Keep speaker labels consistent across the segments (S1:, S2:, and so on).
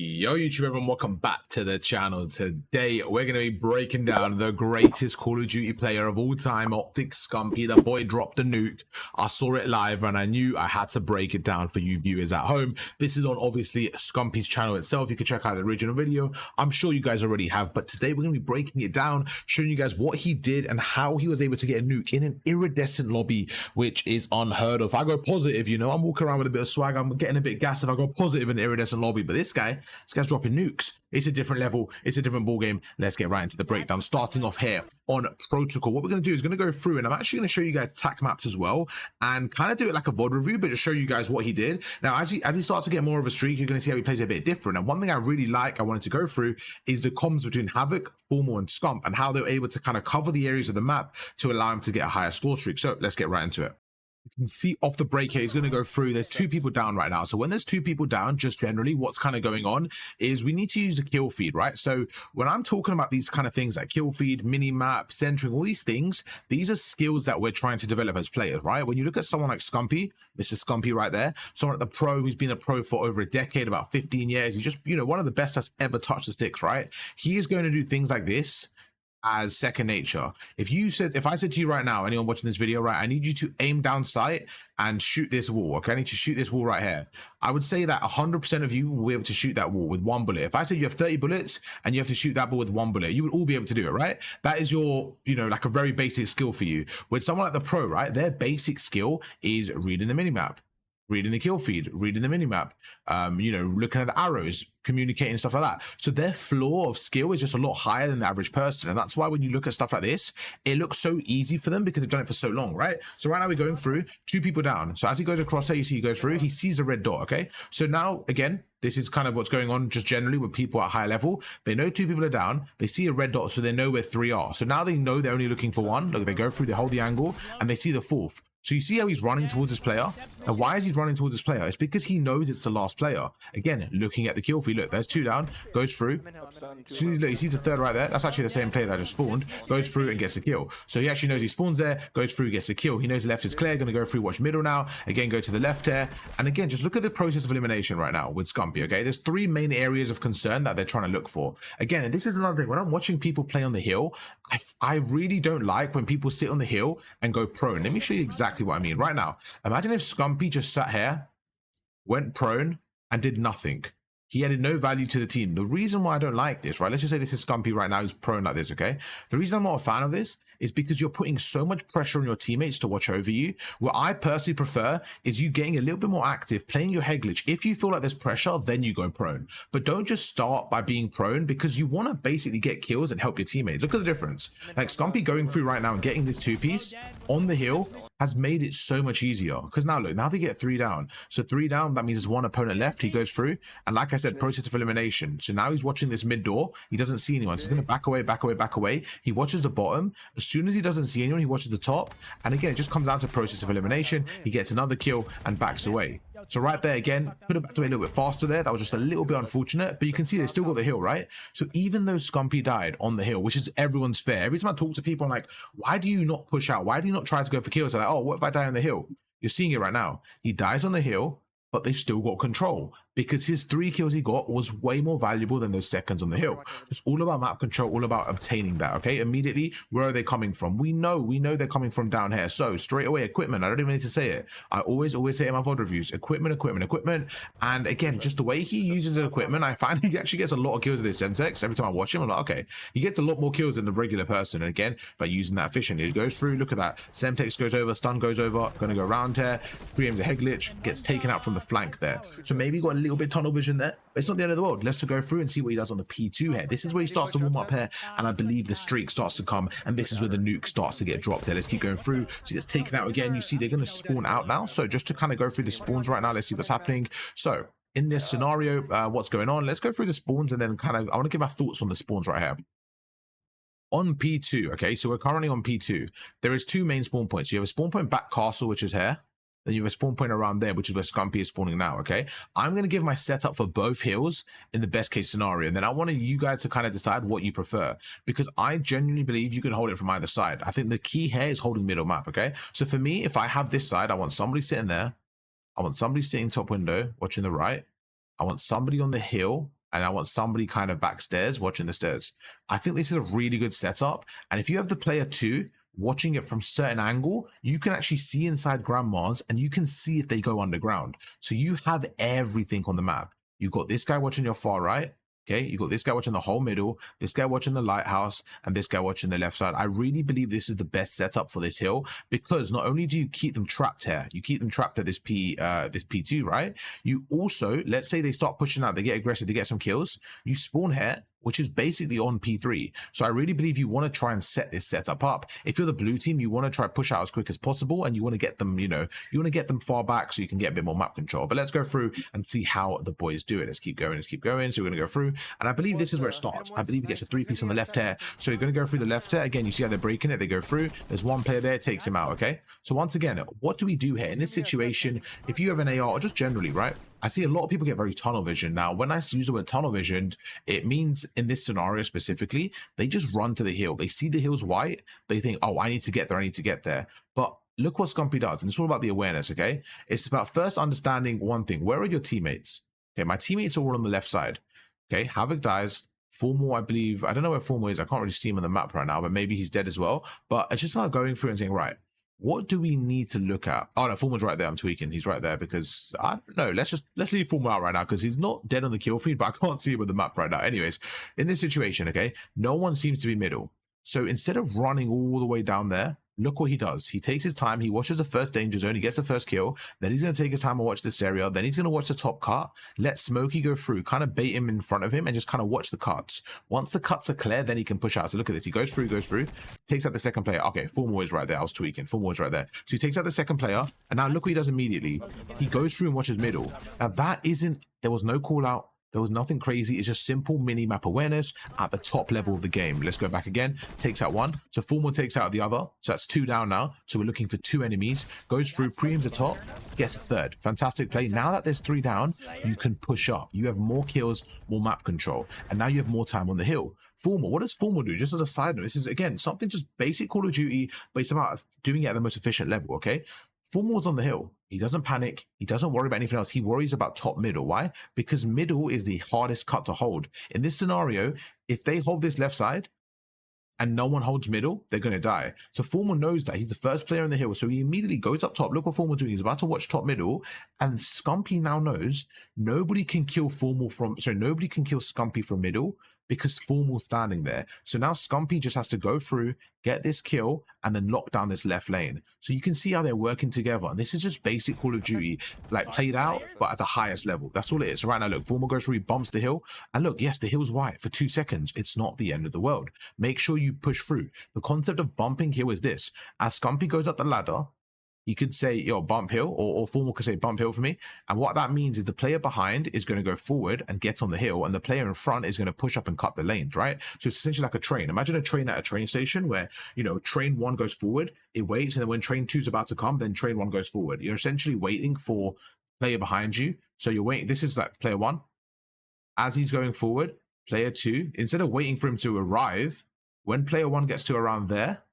S1: Yo YouTube everyone, welcome back to the channel. Today we're going to be breaking down the greatest Call of Duty player of all time, Optic Scumpy. The boy dropped a nuke. I saw it live and I knew I had to break it down for you viewers at home. This is on obviously Scumpy's channel itself. You can check out the original video. I'm sure you guys already have, but today we're going to be breaking it down, showing you guys what he did and how he was able to get a nuke in an iridescent lobby, which is unheard of. I go positive, you know, I'm walking around with a bit of swag. I'm getting a bit gassed if I go positive in an iridescent lobby, but this guy's dropping nukes. It's a different level. It's a different ball game. Let's get right into the breakdown. Starting off here on protocol. What we're going to do is going to go through, and I'm actually going to show you guys tac maps as well, and kind of do it like a VOD review, but just show you guys what he did. Now, as he starts to get more of a streak, you're going to see how he plays a bit different. And one thing I really like, I wanted to go through, is the comms between Havoc, Formal, and Scump, and how they're able to kind of cover the areas of the map to allow him to get a higher score streak. So let's get right into it. You can see off the break here, he's going to go through. There's two people down right now. So when there's two people down, just generally what's kind of going on is we need to use the kill feed, right? So when I'm talking about these kind of things like kill feed, mini map, centering, all these things, these are skills that we're trying to develop as players, right? When you look at someone like Scumpy, Mr. Scumpy right there, someone at the pro who's been a pro for over a decade, about 15 years, he's just, you know, one of the best that's ever touched the sticks, right? He is going to do things like this as second nature. If I said to you right now, anyone watching this video, right, I need you to aim down sight and shoot this wall, okay? I need to shoot this wall right here. I would say that 100% of you will be able to shoot that wall with one bullet. If I said you have 30 bullets and you have to shoot that ball with one bullet, you would all be able to do it, right? That is your, you know, like a very basic skill for you. With someone like the pro, right, their basic skill is reading the minimap, reading the kill feed, reading the minimap, you know, looking at the arrows, communicating, stuff like that. So their floor of skill is just a lot higher than the average person. And that's why when you look at stuff like this, it looks so easy for them because they've done it for so long, right? So right now we're going through, two people down. So as he goes across there, you see he goes through, he sees a red dot, okay? So now, again, this is kind of what's going on just generally with people at high level. They know two people are down, they see a red dot, so they know where three are. So now they know they're only looking for one. Look, they go through, they hold the angle, and they see the fourth. So you see how he's running towards this player? And why is he running towards this player? It's because he knows it's the last player. Again, looking at the kill feed, look, there's two down, goes through. As soon as he sees the third right there, that's actually the same player that just spawned, goes through and gets a kill. So he actually knows he spawns there, goes through, gets a kill. He knows the left is clear, gonna go through, watch middle now, again, go to the left here. And again, just look at the process of elimination right now with Scumpy, okay? There's three main areas of concern that they're trying to look for. Again, and this is another thing, when I'm watching people play on the hill, I really don't like when people sit on the hill and go prone. Let me show you exactly what I mean right now. Imagine if Scumpy just sat here, went prone, and did nothing. He added no value to the team. The reason why I don't like this, right? Let's just say this is Scumpy right now, he's prone like this, okay? The reason I'm not a fan of this is because you're putting so much pressure on your teammates to watch over you. What I personally prefer is you getting a little bit more active, playing your head glitch. If you feel like there's pressure, then you go prone. But don't just start by being prone, because you want to basically get kills and help your teammates. Look at the difference. Like Scumpy going through right now and getting this two-piece on the hill has made it so much easier. Because now look, now they get three down. So three down, that means there's one opponent left. He goes through. And like I said, process of elimination. So now he's watching this mid door. He doesn't see anyone. So he's going to back away, back away, back away. He watches the bottom. As soon as he doesn't see anyone, he watches the top. And again, it just comes down to process of elimination. He gets another kill and backs away. So right there again, could have backed away a little bit faster there. That was just a little bit unfortunate, but you can see they still got the hill, right? So even though Scumpy died on the hill, which is everyone's fair, every time I talk to people, I'm like, why do you not push out? Why do you not try to go for kills? They're like, oh, what if I die on the hill? You're seeing it right now. He dies on the hill, but they've still got control because his 3 kills he got was way more valuable than those seconds on the hill. It's all about map control, all about obtaining that, okay? Immediately, where are they coming from? We know they're coming from down here. So straight away, equipment. I don't even need to say it. I always say it in my VOD reviews, equipment. And again, just the way he uses the equipment, I find he actually gets a lot of kills with his Semtex. Every time I watch him, I'm like, okay, he gets a lot more kills than the regular person. And again, by using that efficiently, it goes through, look at that. Semtex goes over, stun goes over, gonna go around here, preempts a head glitch, gets taken out from the flank there. So maybe he got a little bit tunnel vision there, but it's not the end of the world. Let's go through and see what he does on the P2 here. This is where he starts to warm up here, and I believe the streak starts to come, and this is where the nuke starts to get dropped here. Let's keep going through. So he gets taken out again. You see they're going to spawn out now. So just to kind of go through the spawns right now, let's see what's happening. So in this scenario, what's going on? Let's go through the spawns and then kind of, I want to give my thoughts on the spawns right here. On P2, okay, so we're currently on P2. There is two main spawn points. You have a spawn point back castle, which is here. Then you have a spawn point around there, which is where Scumpy is spawning now, okay? I'm going to give my setup for both hills in the best case scenario. And then I want you guys to kind of decide what you prefer, because I genuinely believe you can hold it from either side. I think the key here is holding middle map, okay? So for me, if I have this side, I want somebody sitting there. I want somebody sitting top window, watching the right. I want somebody on the hill and I want somebody kind of backstairs watching the stairs. I think this is a really good setup. And if you have the player 2 watching it from certain angle, you can actually see inside grandmas and you can see if they go underground. So you have everything on the map. You got this guy watching your far right. Okay, you got this guy watching the whole middle, this guy watching the lighthouse, and this guy watching the left side. I really believe this is the best setup for this hill, because not only do you keep them trapped here, you keep them trapped at this P2, right? You also, let's say they start pushing out, they get aggressive, they get some kills, you spawn here, which is basically on P3. So I really believe you want to try and set this setup up. If you're the blue team, you want to try push out as quick as possible, and you want to get them, you want to get them far back so you can get a bit more map control. But let's go through and see how the boys do it. Let's keep going. So we're going to go through, and I believe this is where it starts. I believe he gets a 3-piece on the left here. So you're going to go through the left here. Again, you see how they're breaking it. They go through. There's one player there, takes him out, okay? So once again, what do we do here? In this situation, if you have an AR, or just generally, right? I see a lot of people get very tunnel vision. Now, when I use the word tunnel vision, it means in this scenario specifically, they just run to the hill. They see the hill's white. They think, oh, I need to get there. I need to get there. But look what Scumpy does. And it's all about the awareness, okay? It's about first understanding one thing. Where are your teammates? Okay, my teammates are all on the left side. Okay, Havoc dies. Formal, I believe, I don't know where Formal is. I can't really see him on the map right now, but maybe he's dead as well. But it's just about going through and saying, right, what do we need to look at? Oh no, Formal's right there. I'm tweaking. He's right there because I don't know. Let's leave Formal out right now because he's not dead on the kill feed, but I can't see him on the map right now. Anyways, in this situation, okay, no one seems to be middle. So instead of running all the way down there, look what he does. He takes his time. He watches the first danger zone. He gets the first kill. Then he's going to take his time and watch this area. Then he's going to watch the top cut. Let Smokey go through, kind of bait him in front of him and just kind of watch the cuts. Once the cuts are clear, then he can push out. So look at this. He goes through, takes out the second player. Okay, Formal is right there. I was tweaking. Formal is right there. So he takes out the second player. And now look what he does immediately. He goes through and watches middle. Now that isn't, there was no call out. There was nothing crazy. It's just simple mini-map awareness at the top level of the game. Let's go back again. Takes out one. So Formal takes out the other. So that's 2 down now. So we're looking for 2 enemies. Goes through, preems the top, gets a third. Fantastic play. Now that there's 3 down, you can push up. You have more kills, more map control. And now you have more time on the hill. Formal, what does Formal do? Just as a side note, this is, again, something just basic Call of Duty, but it's about doing it at the most efficient level, okay? Formal's on the hill. He doesn't panic. He doesn't worry about anything else. He worries about top middle. Why? Because middle is the hardest cut to hold. In this scenario, if they hold this left side and no one holds middle, they're going to die. So Formal knows that. He's the first player on the hill. So he immediately goes up top. Look what Formal's doing. He's about to watch top middle. And Scumpy now knows nobody can kill nobody can kill Scumpy from middle because Formal's standing there. So now Scumpy just has to go through, get this kill, and then lock down this left lane. So you can see how they're working together. And this is just basic Call of Duty, like played out, but at the highest level. That's all it is. So right now, look, Formal goes through, he bumps the hill. And look, yes, the hill's white for 2 seconds. It's not the end of the world. Make sure you push through. The concept of bumping hill is this. As Scumpy goes up the ladder, you could say, yo, bump hill, or Formal could say bump hill for me. And what that means is the player behind is going to go forward and get on the hill, and the player in front is going to push up and cut the lanes, right? So it's essentially like a train. Imagine a train at a train station where, train 1 goes forward, it waits, and then when train 2 is about to come, then train 1 goes forward. You're essentially waiting for player behind you. So you're waiting, this is like player 1. As he's going forward, player 2, instead of waiting for him to arrive, when player 1 gets to around there,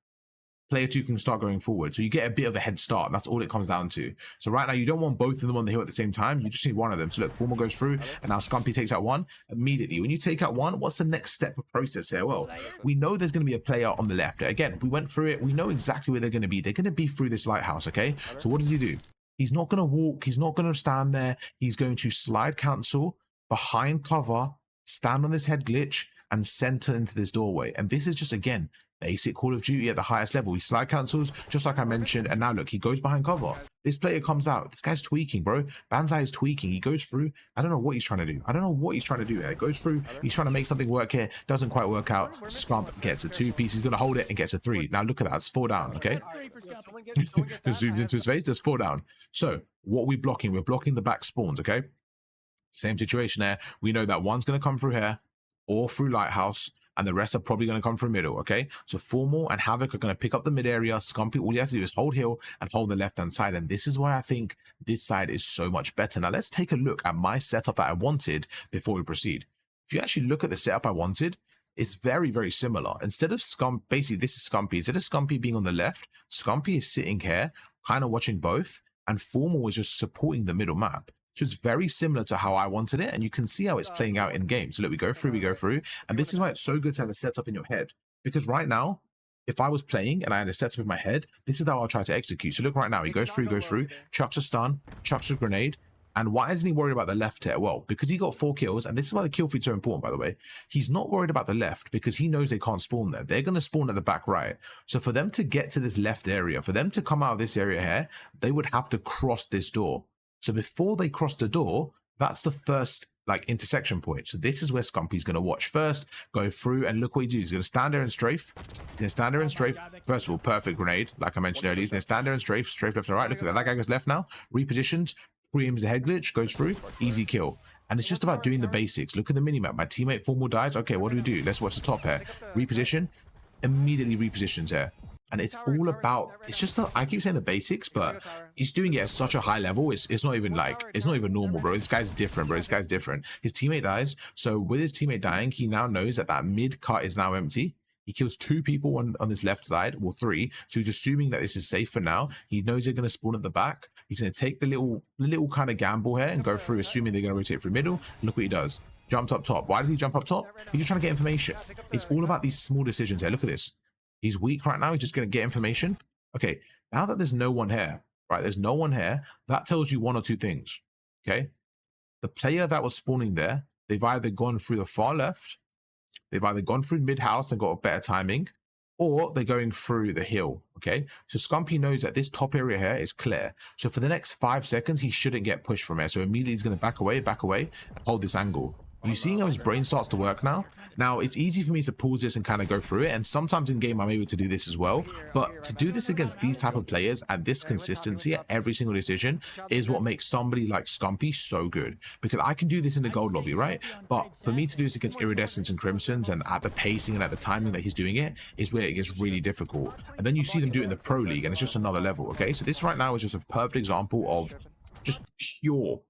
S1: player 2 can start going forward. So you get a bit of a head start. That's all it comes down to. So right now, you don't want both of them on the hill at the same time. You just need one of them. So look, Formal goes through, and now Scumpy takes out one immediately. When you take out one, what's the next step of process here? Well, we know there's going to be a player on the left. Again, we went through it. We know exactly where they're going to be. They're going to be through this lighthouse, okay? So what does he do? He's not going to walk. He's not going to stand there. He's going to slide cancel behind cover, stand on this head glitch, and center into this doorway. And this is just, again, basic Call of Duty at the highest level. He slide cancels, just like I mentioned, and now look, he goes behind cover. This player comes out. This guy's tweaking, bro. Banzai is tweaking. He goes through. I don't know what he's trying to do. Here. He goes through. He's trying to make something work here. Doesn't quite work out. Scump gets a 2-piece. He's going to hold it and gets a 3. Now look at that. It's 4 down, okay? Just zoomed into his face. There's 4 down. So what are we blocking? We're blocking the back spawns, okay? Same situation there. We know that one's going to come through here or through Lighthouse, and the rest are probably going to come from middle, okay? So Formal and Havoc are going to pick up the mid area. Scumpy, all you have to do is hold hill and hold the left-hand side, and this is why I think this side is so much better. Now, let's take a look at my setup that I wanted before we proceed. If you actually look at the setup I wanted, it's very, very similar. Instead of basically, this is Scumpy. Instead of Scumpy being on the left, Scumpy is sitting here, kind of watching both, and Formal is just supporting the middle map. So it's very similar to how I wanted it, and you can see how it's playing out in game. So look, we go through, and this is why it's so good to have a setup in your head. Because right now, if I was playing and I had a setup in my head, this is how I'll try to execute. So look right now, he goes through, chucks a stun, chucks a grenade. And why isn't he worried about the left here? Well, because he got 4 kills, and this is why the kill feed's so important, by the way. He's not worried about the left because he knows they can't spawn there. They're going to spawn at the back right. So for them to get to this left area, for them to come out of this area here, they would have to cross this door. So before they cross the door, that's the first like intersection point. So this is where Scumpy's going to watch first, go through, and look what he does. He's going to stand there and strafe. He's going to stand there and strafe. First of all, perfect grenade, like I mentioned earlier. He's going to stand there and strafe left and right. Look at that. That guy goes left now. Repositions. Pre-aims the head glitch, goes through, easy kill. And it's just about doing the basics. Look at the minimap. My teammate formal dies. Okay, what do? Let's watch the top here. Reposition. Immediately repositions here. And it's all about, it's just not, I keep saying the basics, but he's doing it at such a high level. It's not even like, it's not even normal, bro. This guy's different, bro. This guy's different. His teammate dies. So with his teammate dying, he now knows that that mid cut is now empty. He kills 2 people on this left side, well 3. So he's assuming that this is safe for now. He knows they're going to spawn at the back. He's going to take the little kind of gamble here and go through, assuming they're going to rotate through middle. Look what he does. Jumps up top. Why does he jump up top? He's just trying to get information. It's all about these small decisions here. Look at this. He's weak right now. He's just going to get information. Okay, now that there's no one here, right? There's no one here. That tells you 1 or 2 things. Okay, the player that was spawning there, they've either gone through the far left, they've either gone through mid house and got a better timing, or they're going through the hill. Okay, so Scumpy knows that this top area here is clear. So for the next 5 seconds, he shouldn't get pushed from here. So immediately he's going to back away, and hold this angle. You seeing how his brain starts to work now? Now, it's easy for me to pause this and kind of go through it, and sometimes in game I'm able to do this as well, but to do this against these type of players at this consistency at every single decision is what makes somebody like Scumpy so good, because I can do this in the gold lobby, right? But for me to do this against Iridescents and Crimsons and at the pacing and at the timing that he's doing it is where it gets really difficult. And then you see them do it in the pro league and it's just another level. Okay, so this right now is just a perfect example of just pure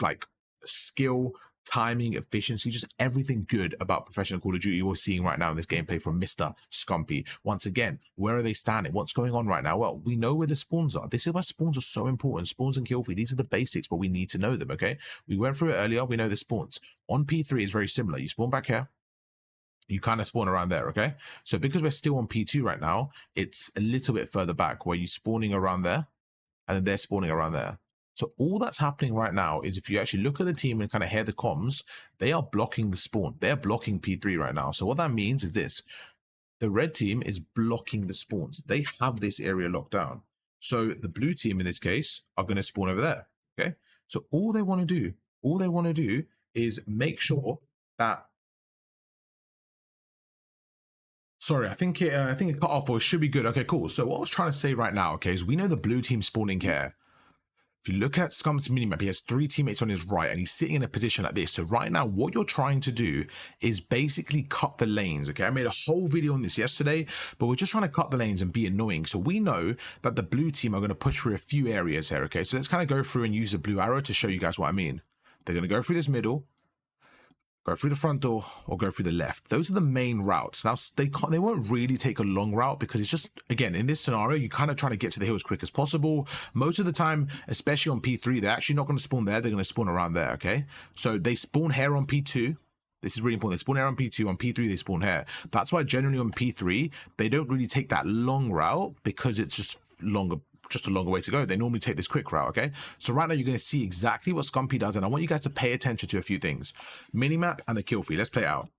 S1: like skill, timing, efficiency, just everything good about professional Call of Duty we're seeing right now in this gameplay from Mr. Scumpy. Once again, where are they standing? What's going on right now? Well, we know where the spawns are. This is why spawns are so important. Spawns and kill feed, these are the basics, but we need to know them, okay? We went through it earlier. We know the spawns. On P3 is very similar. You spawn back here. You kind of spawn around there, okay? So because we're still on P2 right now, it's a little bit further back where you're spawning around there and then they're spawning around there. So all that's happening right now is if you actually look at the team and kind of hear the comms, they are blocking the spawn. They're blocking P3 right now. So what that means is this. The red team is blocking the spawns. They have this area locked down. So the blue team in this case are going to spawn over there, okay? So all they want to do is make sure that... Sorry, I think it cut off, or it should be good. Okay, cool. So what I was trying to say right now, okay, is we know the blue team spawning here. If you look at Scump's minimap, he has 3 teammates on his right and he's sitting in a position like this. So right now, what you're trying to do is basically cut the lanes, okay? I made a whole video on this yesterday, but we're just trying to cut the lanes and be annoying. So we know that the blue team are going to push through a few areas here, okay? So let's kind of go through and use the blue arrow to show you guys what I mean. They're going to go through this middle, go through the front door, or go through the left. Those are the main routes. Now, they won't really take a long route because it's just, again, in this scenario, you kind of try to get to the hill as quick as possible. Most of the time, especially on P3, they're actually not going to spawn there. They're going to spawn around there, okay? So they spawn here on P2. This is really important. They spawn here on P2. On P3, they spawn here. That's why generally on P3, they don't really take that long route because it's just a longer way to go. They normally take this quick route, okay? So right now you're going to see exactly what Scumpy does, and I want you guys to pay attention to a few things. Minimap and the kill feed. Let's play it out.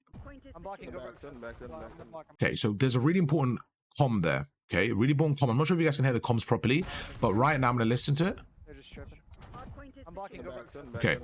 S1: Okay, so there's a really important comm there, okay? Really important comm. I'm not sure if you guys can hear the comms properly, but right now I'm going to listen to it. Okay.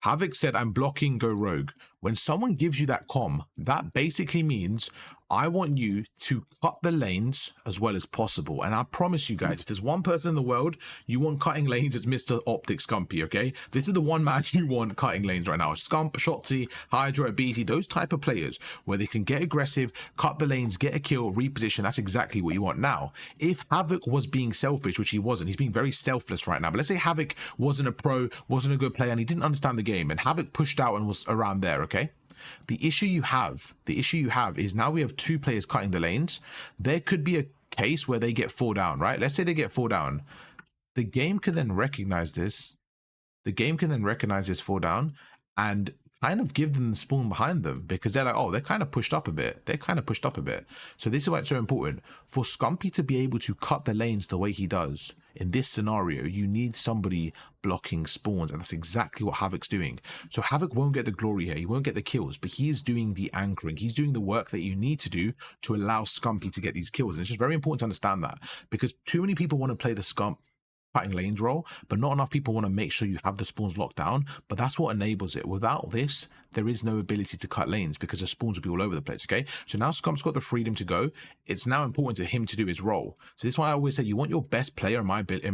S1: Havoc said, I'm blocking, go rogue. When someone gives you that comm, that basically means I want you to cut the lanes as well as possible. And I promise you guys, if there's one person in the world you want cutting lanes, it's Mr. Optic Scumpy, okay? This is the one man you want cutting lanes right now. Scump, Shotzi, Hydra, BT, those type of players where they can get aggressive, cut the lanes, get a kill, reposition. That's exactly what you want. Now, if Havoc was being selfish, which he wasn't, he's being very selfless right now. But let's say Havoc wasn't a pro, wasn't a good player, and he didn't understand the game, and Havoc pushed out and was around there, okay? The issue you have is now we have 2 players cutting the lanes. There could be a case where they get 4 down, right? Let's say they get 4 down. The game can then recognize this the game can then recognize this fall down and kind of give them the spawn behind them, because they're like, oh, they're kind of pushed up a bit. They're kind of pushed up a bit. So this is why it's so important. For Scumpy to be able to cut the lanes the way he does, in this scenario, you need somebody blocking spawns, and that's exactly what Havoc's doing. So Havoc won't get the glory here. He won't get the kills, but he is doing the anchoring. He's doing the work that you need to do to allow Scumpy to get these kills. And it's just very important to understand that, because too many people want to play the Scump cutting lanes role, but not enough people want to make sure you have the spawns locked down. But that's what enables it. Without this, there is no ability to cut lanes, because the spawns will be all over the place. Okay, so now Scump's got the freedom to go. It's now important to him to do his role. So this is why I always say you want your best player, in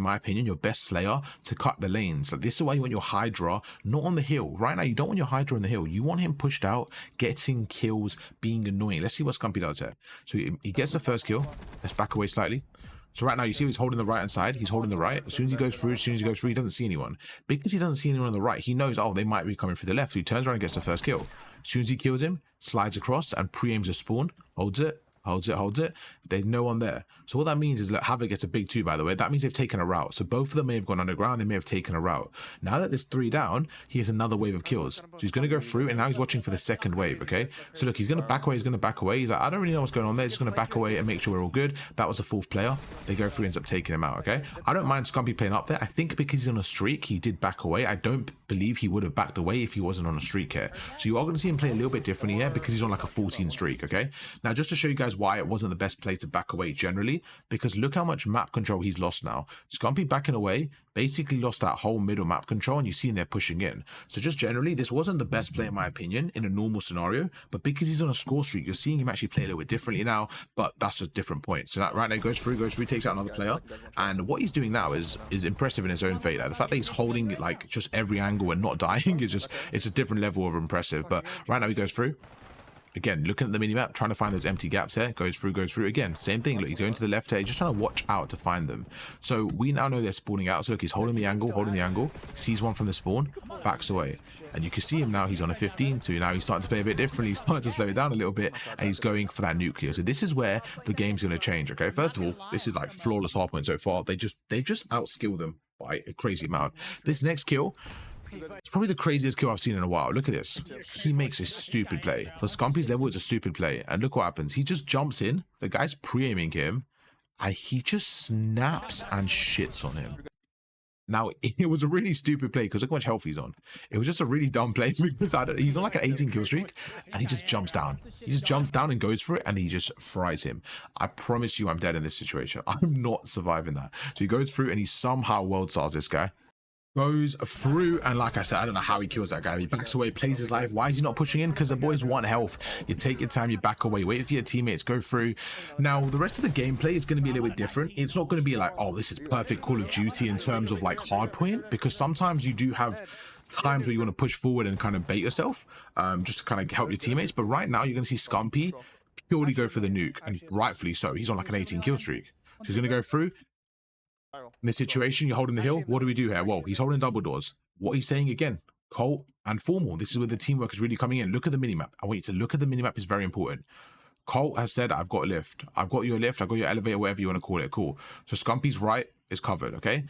S1: my opinion, your best slayer, to cut the lanes. So this is why you want your Hydra not on the hill. Right now, you don't want your Hydra on the hill. You want him pushed out, getting kills, being annoying. Let's see what Scumpy does here. So he gets the first kill. Let's back away slightly. So right now, you see he's holding the right hand side. He's holding the right. As soon as he goes through, he doesn't see anyone. Because he doesn't see anyone on the right, he knows, oh, they might be coming through the left. So he turns around and gets the first kill. As soon as he kills him, slides across and pre-aims a spawn, holds it. There's no one there. So what that means is, look, Havoc gets a big 2, by the way. That means they've taken a route. So both of them may have gone underground. They may have taken a route. Now that there's 3 down, he has another wave of kills. So he's going to go through, and now he's watching for the second wave, okay? So look, he's going to back away. He's like, I don't really know what's going on there. He's just going to back away and make sure we're all good. That was the 4th player. They go through, ends up taking him out, okay? I don't mind Scumpy playing up there. I think because he's on a streak, he did back away. I don't believe he would have backed away if he wasn't on a streak here. So you are going to see him play a little bit differently here, because he's on like a 14 streak, okay? Now, just to show you guys why it wasn't the best play to back away generally, because look how much map control he's lost now. Scumpy backing away basically lost that whole middle map control, and you see him there pushing in. So just generally, this wasn't the best play in my opinion in a normal scenario, but because he's on a score streak, you're seeing him actually play a little bit differently now, but that's a different point. So that right now goes through, takes out another player, and what he's doing now is impressive in his own fate. Like, the fact that he's holding like just every angle and not dying is just, it's a different level of impressive. But right now he goes through. Again, looking at the minimap, trying to find those empty gaps here. Goes through again. Same thing. Look, he's going to the left here. He's just trying to watch out to find them. So we now know they're spawning out. So look, he's holding the angle, sees one from the spawn, backs away. And you can see him now, he's on a 15. So now he's starting to play a bit differently. He's starting to slow it down a little bit, and he's going for that nuclear. So this is where the game's going to change, okay? First of all, this is like flawless hardpoint so far. They've just outskilled them by a crazy amount. This next kill, it's probably the craziest kill I've seen in a while. Look at this. He makes a stupid play. For Scumpy's level, it's a stupid play. And look what happens. He just jumps in. The guy's pre-aiming him, and he just snaps and shits on him. Now, it was a really stupid play, because look how much health he's on. It was just a really dumb play, because he's on like an 18 kill streak, and he just jumps down. He just jumps down and goes for it, and he just fries him. I promise you I'm dead in this situation. I'm not surviving that. So he goes through, and he somehow world stars this guy. Goes through, and like I said, I don't know how he kills that guy. He backs away, plays his life. Why is he not pushing in? Because the boy's 1 health. You take your time, you back away, wait for your teammates, go through. Now, the rest of the gameplay is going to be a little bit different. It's not going to be like, oh, this is perfect Call of Duty in terms of like hardpoint, because sometimes you do have times where you want to push forward and kind of bait yourself, just to kind of help your teammates. But right now, you're going to see Scumpy purely go for the nuke, and rightfully so. He's on like an 18 kill streak. So he's going to go through. In this situation, you're holding the hill. What do we do here? Well, he's holding double doors. What he's saying again, Colt and Formal. This is where the teamwork is really coming in. Look at the minimap. I want you to look at the minimap. It's very important. Colt has said, I've got a lift. I've got your lift. I've got your elevator, whatever you want to call it. Cool. So Scumpy's right is covered, okay?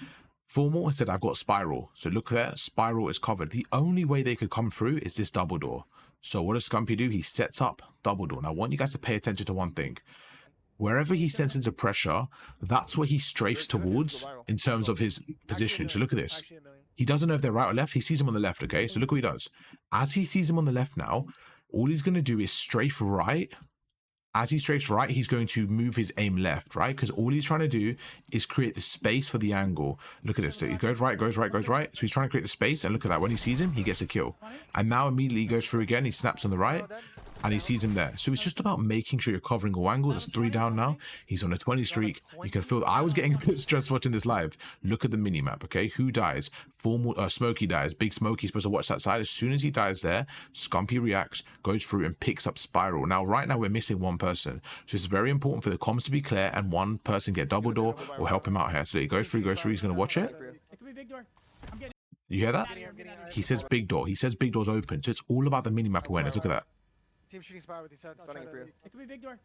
S1: Formal has said, I've got spiral. So look there. Spiral is covered. The only way they could come through is this double door. So what does Scumpy do? He sets up double door. Now, I want you guys to pay attention to one thing. Wherever he senses a pressure, that's where he strafes towards in terms of his position. So look at this. He doesn't know if they're right or left. He sees him on the left, okay? So look what he does. As he sees him on the left now, all he's going to do is strafe right. As he strafes right, he's going to move his aim left, right? Because all he's trying to do is create the space for the angle. Look at this. So he goes right, goes right, goes right. So he's trying to create the space, and look at that. When he sees him, he gets a kill. And now immediately he goes through again. He snaps on the right, and he sees him there. So it's just about making sure you're covering all angles. It's 3 down now. He's on a 20 streak. You can feel, I was getting a bit stressed watching this live. Look at the mini map, okay? Who dies? Smokey dies. Big Smokey's supposed to watch that side. As soon as he dies there, Scumpy reacts, goes through and picks up Spiral. Now, right now, we're missing one person. So it's very important for the comms to be clear and one person get double door or help him out here. So he goes through, he's going to watch it. You hear that? He says big door. He says big door's open. So it's all about the mini map awareness. Look at that.
S2: Team shooting spot with these sides. It could be big door.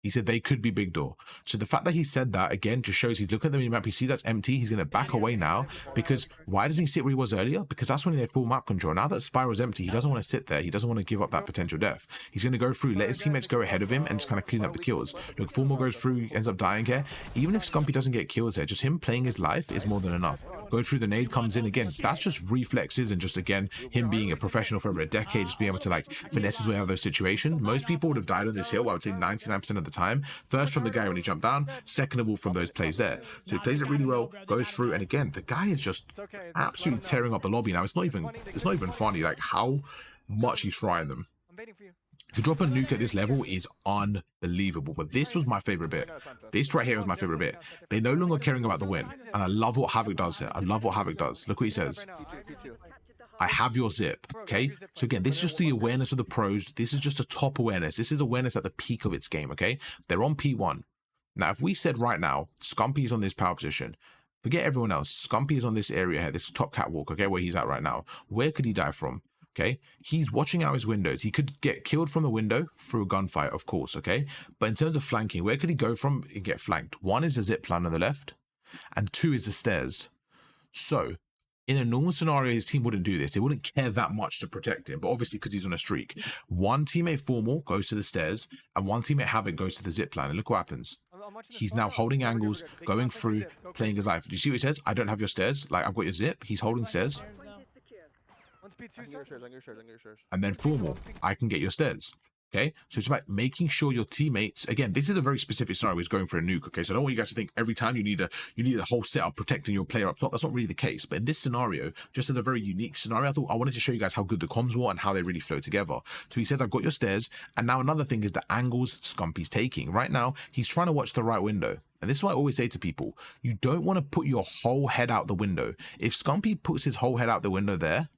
S1: He said they could be big door. So the fact that he said that, again, just shows he's looking at the minimap. He sees that's empty. He's going to back away now. Because why doesn't he sit where he was earlier? Because that's when he had full map control. Now that Spiral's empty, he doesn't want to sit there. He doesn't want to give up that potential death. He's going to go through, let his teammates go ahead of him and just kind of clean up the kills. Look, Formal goes through, ends up dying here. Even if Scumpy doesn't get kills here, just him playing his life is more than enough. Go through, the nade comes in again. That's just reflexes and just, again, him being a professional for over a decade, just being able to, like, finesse his way out of those situations. Most people would have died on this hill, I would say 99% of the time. First from the guy when he jumped down, second of all from those plays there. So he plays it really well, goes through, and again, the guy is just absolutely tearing up the lobby now. It's not even funny, like, how much he's trying them. To drop a nuke at this level is unbelievable, but this was my favorite bit. This right here was my favorite bit. They're no longer caring about the win, and I love what Havoc does here. I love what Havoc does. Look what he says. I have your zip, okay? So again, this is just the awareness of the pros. This is just a top awareness. This is awareness at the peak of its game, okay? They're on P1. Now, if we said right now, Scumpy is on this power position, forget everyone else. Scumpy is on this area here, this top catwalk, okay, where he's at right now. Where could he die from? Okay, he's watching out his windows. He could get killed from the window through a gunfight, of course, okay? But in terms of flanking, where could he go from and get flanked? One is the zip line on the left, and two is the stairs. So, in a normal scenario, his team wouldn't do this. They wouldn't care that much to protect him, but obviously because he's on a streak. One teammate, Formal, goes to the stairs, and one teammate, Havoc, goes to the zip line. And look what happens. He's now holding angles, going through, playing his life. Do you see what he says? I don't have your stairs. Like, I've got your zip. He's holding stairs. And then Formal, I can get your stairs. Okay, so it's about making sure your teammates, again, this is a very specific scenario. He's going for a nuke. Okay, so I don't want you guys to think every time you need a whole setup protecting your player up top. That's not really the case. But in this scenario, just as a very unique scenario, I wanted to show you guys how good the comms were and how they really flow together. So he says, I've got your stairs. And now another thing is the angles Scumpy's taking. Right now, he's trying to watch the right window. And this is what I always say to people. You don't want to put your whole head out the window. If Scumpy puts his whole head out the window there,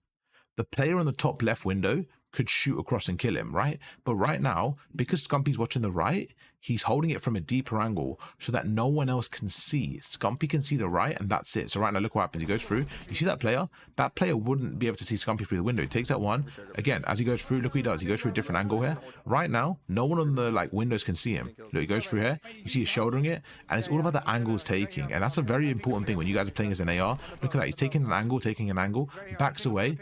S1: the player on the top left window could shoot across and kill him, right? But right now, because Scumpy's watching the right, he's holding it from a deeper angle so that no one else can see. Scumpy can see the right, and that's it. So right now, look what happens. He goes through. You see that player? That player wouldn't be able to see Scumpy through the window. He takes that one. Again, as he goes through, look what he does. He goes through a different angle here. Right now, no one on the windows can see him. Look, he goes through here. You see he's shouldering it, and it's all about the angles taking. And that's a very important thing when you guys are playing as an AR. Look at that. He's taking an angle, backs away.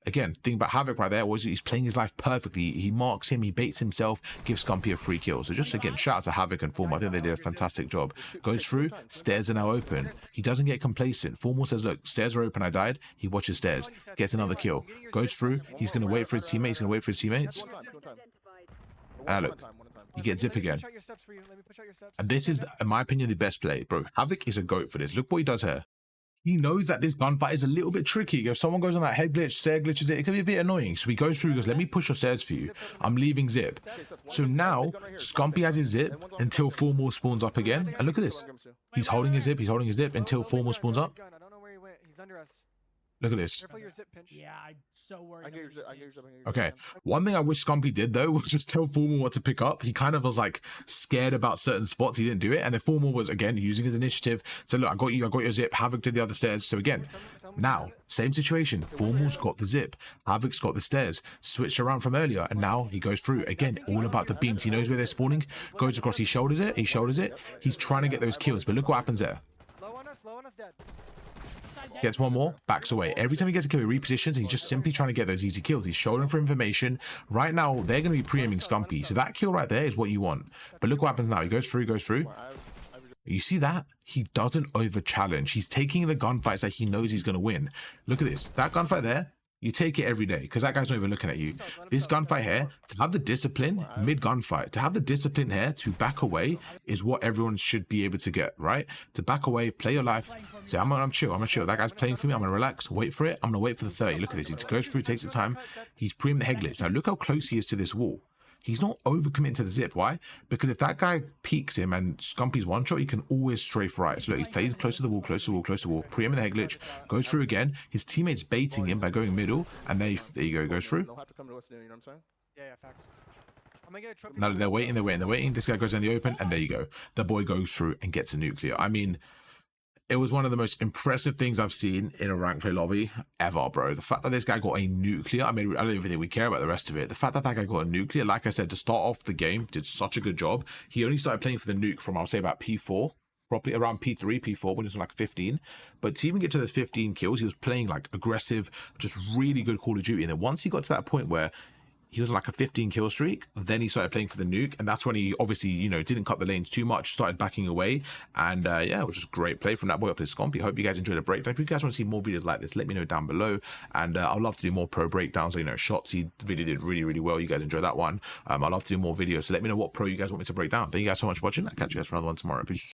S1: Again, think about Havoc right there. He's playing his life perfectly. He marks him, he baits himself, gives Scumpy a free kill. So just again, shout out to Havoc and Formal. I think they did a fantastic job. Goes through, stairs are now open. He doesn't get complacent. Formal says, look, stairs are open, I died. He watches stairs, gets another kill. Goes through, he's going to wait for his teammates. And look, he gets zip again. And this is, in my opinion, the best play. Bro, Havoc is a goat for this. Look what he does here. He knows that this gunfight is a little bit tricky. If someone goes on that head glitch, stair glitches it can be a bit annoying. So he goes through, he goes, let me push your stairs for you. I'm leaving zip. So now, Scumpy has his zip until Formal spawns up again. And look at this. He's holding his zip until Formal spawns up. Look at this.
S2: Yeah, I'm so worried.
S1: Okay, one thing I wish Scumpy did though was just tell Formal what to pick up. He kind of was like scared about certain spots. He didn't do it, and then Formal was again using his initiative. So look, I got your zip. Havoc did the other stairs. So again, now same situation. Formal's got the zip. Havoc's got the stairs. Switched around from earlier, and now he goes through again. All about the beams. He knows where they're spawning. Goes across. He shoulders it. He's trying to get those kills, but look what happens there.
S2: Low on us, dead.
S1: Gets one more, backs away. Every time he gets a kill, he repositions, and he's just simply trying to get those easy kills. He's shouldering for information. Right now, they're going to be pre-aiming Scumpy. So that kill right there is what you want. But look what happens now. He goes through. You see that? He doesn't over-challenge. He's taking the gunfights that he knows he's going to win. Look at this. That gunfight there, you take it every day because that guy's not even looking at you. This gunfight here, to have the discipline mid-gunfight, to have the discipline here to back away is what everyone should be able to get, right? To back away, play your life. Say, I'm chill. That guy's playing for me. I'm going to relax, wait for it. I'm going to wait for the 30. Look at this. He goes through, takes the time. He's pre-aimed the head glitch. Now, look how close he is to this wall. He's not overcommitting to the zip. Why? Because if that guy peeks him and Scumpy's one shot, he can always strafe right. So look, he plays close to the wall, pre-aim in the head glitch, goes through again. His teammate's baiting him by going middle, and there you go, he goes through.
S2: Yeah, facts.
S1: Now they're waiting. This guy goes in the open, and there you go. The boy goes through and gets a nuclear. I mean, it was one of the most impressive things I've seen in a rank play lobby ever, bro. The fact that this guy got a nuclear, I mean, I don't even think we care about the rest of it. The fact that that guy got a nuclear, like I said, to start off the game, did such a good job. He only started playing for the nuke from, I'll say, about P4, probably around P3, P4, when he was like 15. But to even get to those 15 kills, he was playing like aggressive, just really good Call of Duty. And then once he got to that point where he was like a 15 kill streak, then he started playing for the nuke, and that's when he obviously, you know, didn't cut the lanes too much, started backing away, and yeah, it was just great play from that boy up his Scump. I hope you guys enjoyed the breakdown. If you guys want to see more videos like this, let me know down below, and I'd love to do more pro breakdowns. You know, shots, he really did really well. You guys enjoyed that one. I'd love to do more videos, so let me know what pro you guys want me to break down. Thank you guys so much for watching. I'll catch you guys for another one tomorrow. Peace.